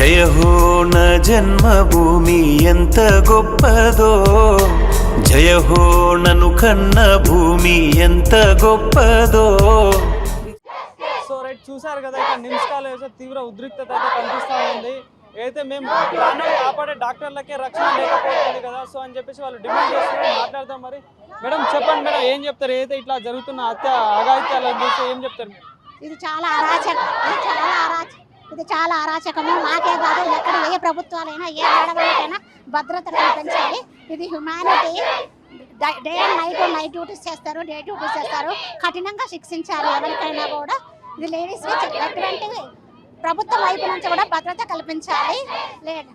జయ హో నా జన్మభూమి ఎంత గొప్పదో, జయ హో నన్ను కన్న భూమి ఎంత గొప్పదో. సో రైట్, చూసారు కదా ఇక్కడ నిమ్స్ కాలేజ్ తీవ్ర ఉద్రిక్తత అయితే కనిపిస్తూ ఉంది. అయితే మేము ప్రాణాలు కాపాడే డాక్టర్లకే రక్షణ లేకపోతుంది కదా, సో అని చెప్పేసి వాళ్ళు డిమాండ్ చేస్తున్నారు. మాట్లాడదాం మరి. మేడం చెప్పండి మేడం, ఏం చెప్తారు? ఏదైతే ఇట్లా జరుగుతున్న అఘాయిత్యాలను చూసి ఏం చెప్తారు? ఇది చాలా అరాచకము. మాకే కాదు, ఎక్కడ ఏ ప్రభుత్వాలైనా ఏ ఆడవాళ్ళకైనా భద్రత కల్పించాలి. ఇది humanity. Day and night duties చేస్తారు, డే డ్యూటీస్ చేస్తారు. కఠినంగా శిక్షించాలి ఎవరికైనా కూడా. ఇది లేడీస్ ఎటువంటి ప్రభుత్వం వైపు నుంచి కూడా భద్రత కల్పించాలి. లేదు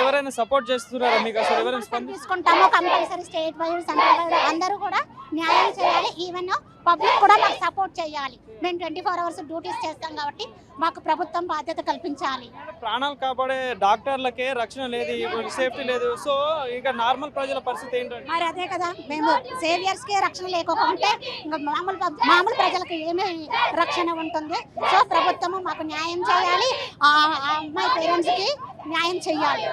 ఎవరైనా సపోర్ట్ చేస్తున్నారా మీకు? అసలు ఎవరైనా తీసుకుంటాము. Compulsory state wide, central wide అందరూ కూడా న్యాయం చేయాలి. ఈవెన్ పబ్లిక్ కూడా మాకు సపోర్ట్ చేయాలి. మేము 24 hours డ్యూటీస్ చేస్తాం కాబట్టి మాకు ప్రభుత్వం బాధ్యత కల్పించాలి. ప్రాణాలు కాపాడే డాక్టర్లకే రక్షణ లేదు, సేఫ్టీ లేదు. సో ఇక నార్మల్ ప్రజల పరిస్థితి ఏంటంటే మరి అదే కదా, మేము సేవియర్స్కే రక్షణ లేకపోతే ఇంకా మామూలు ప్రజలకు ఏమీ రక్షణ ఉంటుంది. సో ప్రభుత్వము మాకు న్యాయం చేయాలి. ఆ అమ్మాయి పేరెంట్స్కి న్యాయం చేయాలి.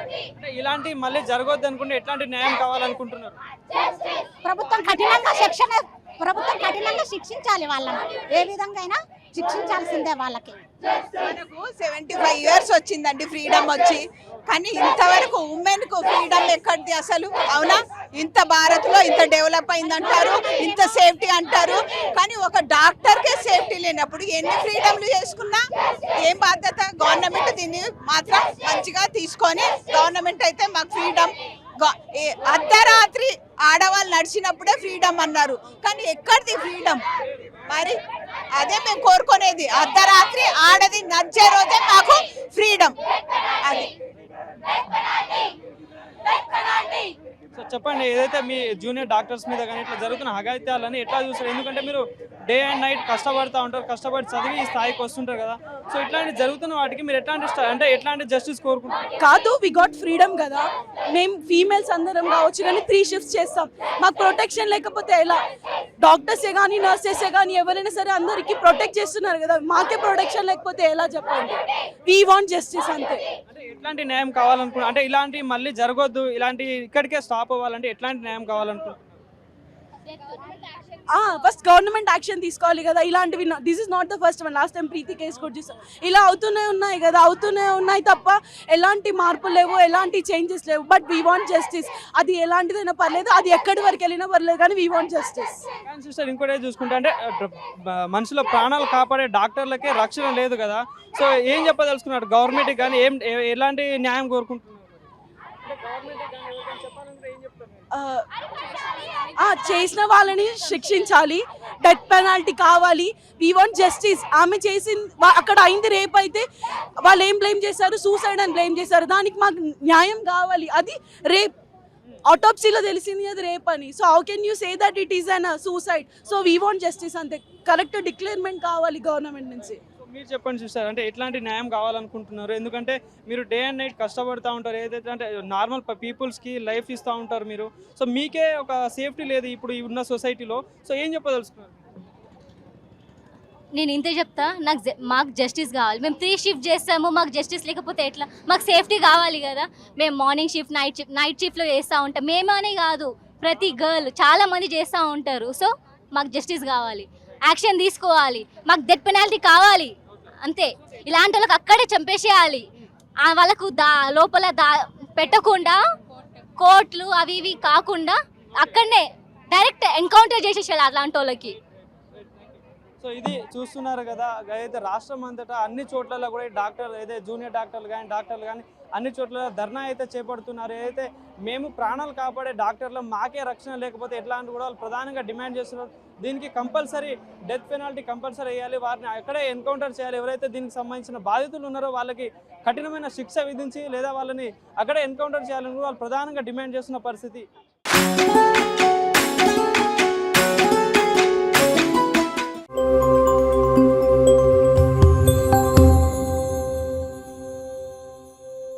ఇలాంటి మళ్ళీ జరగొద్దు అనుకుంటే ఎట్లాంటి న్యాయం కావాలనుకుంటున్నారు? ప్రభుత్వం కఠినంగా శిక్షించాలి. వాళ్ళని ఏ విధంగా అయినా శిక్షించాల్సిందే. వాళ్ళకి 75 years వచ్చిందండి ఫ్రీడమ్ వచ్చి, కానీ ఇంతవరకు ఉమెన్కు ఫ్రీడమ్ ఎక్కడిది అసలు? అవునా? ఇంత భారత్లో ఇంత డెవలప్ అయిందంటారు, ఇంత సేఫ్టీ అంటారు, కానీ ఒక డాక్టర్కే సేఫ్టీ లేనప్పుడు ఎన్ని ఫ్రీడమ్లు చేసుకున్నా ఏం బాధ్యత? గవర్నమెంట్ దీన్ని మాత్రం మంచిగా తీసుకొని, గవర్నమెంట్ అయితే మాకు ఫ్రీడమ్, అర్ధరాత్రి ఆడవాళ్ళు నడిచినప్పుడే ఫ్రీడమ్ అన్నారు, కానీ ఎక్కడిది ఫ్రీడమ్? మరి అదే మేము కోరుకునేది, అర్ధరాత్రి ఆడది నడిచే రోజే మాకు ఫ్రీడమ్. అది సో చెప్పండి, ఏదైతే మీ జూనియర్ డాక్టర్స్ మీద కానీ ఇట్లా జరుగుతున్న అఘాయిత్యాలని ఎట్లా చూస్తారు? ఎందుకంటే మీరు డే అండ్ నైట్ కష్టపడుతూ ఉంటారు, కష్టపడి చదివి ఈ స్థాయికి వస్తుంటారు కదా. సో ఇట్లాంటి జరుగుతున్న వాటికి మీరు ఎట్లాంటి జస్టిస్ కోరుకుంటారు? కాదు, వి గాట్ ఫ్రీడమ్ కదా. మేము ఫీమేల్స్ అందరం కావచ్చు, కానీ 3 shifts చేస్తాం. మాకు ప్రొటెక్షన్ లేకపోతే ఎలా? డాక్టర్సే కానీ నర్సెసే కానీ ఎవరైనా సరే అందరికీ ప్రొటెక్ట్ చేస్తున్నారు కదా, మాకే ప్రొటెక్షన్ లేకపోతే ఎలా చెప్పండి? వీ వాంట్ జస్టిస్ అంతే. ఎట్లాంటి న్యాయం కావాలనుకుంటున్నా అంటే ఇలాంటి మళ్ళీ జరగొద్దు, ఇలాంటి ఇక్కడికే స్టాప్ అవ్వాలంటే ఎట్లాంటి న్యాయం కావాలనుకుంటున్నారు? ఫస్ట్ గవర్నమెంట్ యాక్షన్ తీసుకోవాలి కదా. ఇలాంటివి this is not the first one. Last time Preeti case కూడా చూసాం. ఇలా అవుతూనే ఉన్నాయి తప్ప ఎలాంటి మార్పులు లేవు, ఎలాంటి చేంజెస్ లేవు. But we want justice. అది ఎలాంటిదైనా పర్లేదు, అది ఎక్కడి వరకు వెళ్ళినా పర్లేదు, కానీ వీ వాంట్ జస్టిస్. సిస్టర్, ఇంకోటి చూసుకుంటే అంటే మనుషుల ప్రాణాలు కాపాడే డాక్టర్లకే రక్షణ లేదు కదా. సో ఏం చెప్పదలుచుకున్నారు గవర్నమెంట్కి కానీ? ఎలాంటి న్యాయం కోరుకుంటున్నారు? చేసిన వాళ్ళని శిక్షించాలి, డెత్ పెనాల్టీ కావాలి. We want justice. ఆమె అక్కడ అయింది రేప్ అయితే వాళ్ళు ఏం బ్లేమ్ చేశారు? సూసైడ్ అని బ్లేమ్ చేశారు. దానికి మాకు న్యాయం కావాలి. అది రేప్, ఆటోప్సీలో తెలిసింది అది రేప్ అని. So how can you say that it is an suicide? So we want justice అంతే. కరెక్ట్ డిక్లేర్మెంట్ కావాలి గవర్నమెంట్ నుంచి. మీరు చెప్పండి చూస్తారు, అంటే ఎట్లాంటి న్యాయం కావాలనుకుంటున్నారు? ఎందుకంటే మీరు డే అండ్ నైట్ కష్టపడుతూ ఉంటారు, ఏదైతే అంటే నార్మల్ పీపుల్స్కి లైఫ్ ఇస్తూ ఉంటారు మీరు. సో మీకే ఒక సేఫ్టీ లేదు ఇప్పుడు ఉన్న సొసైటీలో. సో ఏం చెప్పదలుచుకున్నారు? నేను ఇంతే చెప్తా, మాకు జస్టిస్ కావాలి. మేము 3 shifts చేస్తాము, మాకు జస్టిస్ లేకపోతే ఎట్లా? మాకు సేఫ్టీ కావాలి కదా. మేము మార్నింగ్ షిఫ్ట్, నైట్ షిఫ్ట్లో చేస్తూ ఉంటాం. మేమనే కాదు, ప్రతి గర్ల్ చాలామంది చేస్తూ ఉంటారు. సో మాకు జస్టిస్ కావాలి, యాక్షన్ తీసుకోవాలి. మాకు డెత్ పెనాల్టీ కావాలి అంతే. ఇలాంటి వాళ్ళకి అక్కడే చంపేసేయాలి. వాళ్ళకు లోపల పెట్టకుండా కోర్టులు అవి ఇవి కాకుండా అక్కడనే డైరెక్ట్ ఎన్కౌంటర్ చేసేసేయాలి అలాంటి వాళ్ళకి. సో ఇది చూస్తున్నారు కదా, అయితే రాష్ట్రం అంతటా అన్ని చోట్లలో కూడా డాక్టర్లు, ఏదైతే జూనియర్ డాక్టర్లు కానీ అన్ని చోట్ల ధర్నా అయితే చేపడుతున్నారు. ఏదైతే మేము ప్రాణాలు కాపాడే డాక్టర్లు మాకే రక్షణ లేకపోతే ఎట్లా అని కూడా వాళ్ళు ప్రధానంగా డిమాండ్ చేస్తున్నారు. దీనికి కంపల్సరీ డెత్ పెనాల్టీ కంపల్సరీ వేయాలి, వారిని అక్కడే ఎన్కౌంటర్ చేయాలి. ఎవరైతే దీనికి సంబంధించిన బాధితులు ఉన్నారో వాళ్ళకి కఠినమైన శిక్ష విధించి లేదా వాళ్ళని అక్కడే ఎన్కౌంటర్ చేయాలని వాళ్ళు ప్రధానంగా డిమాండ్ చేస్తున్న పరిస్థితి.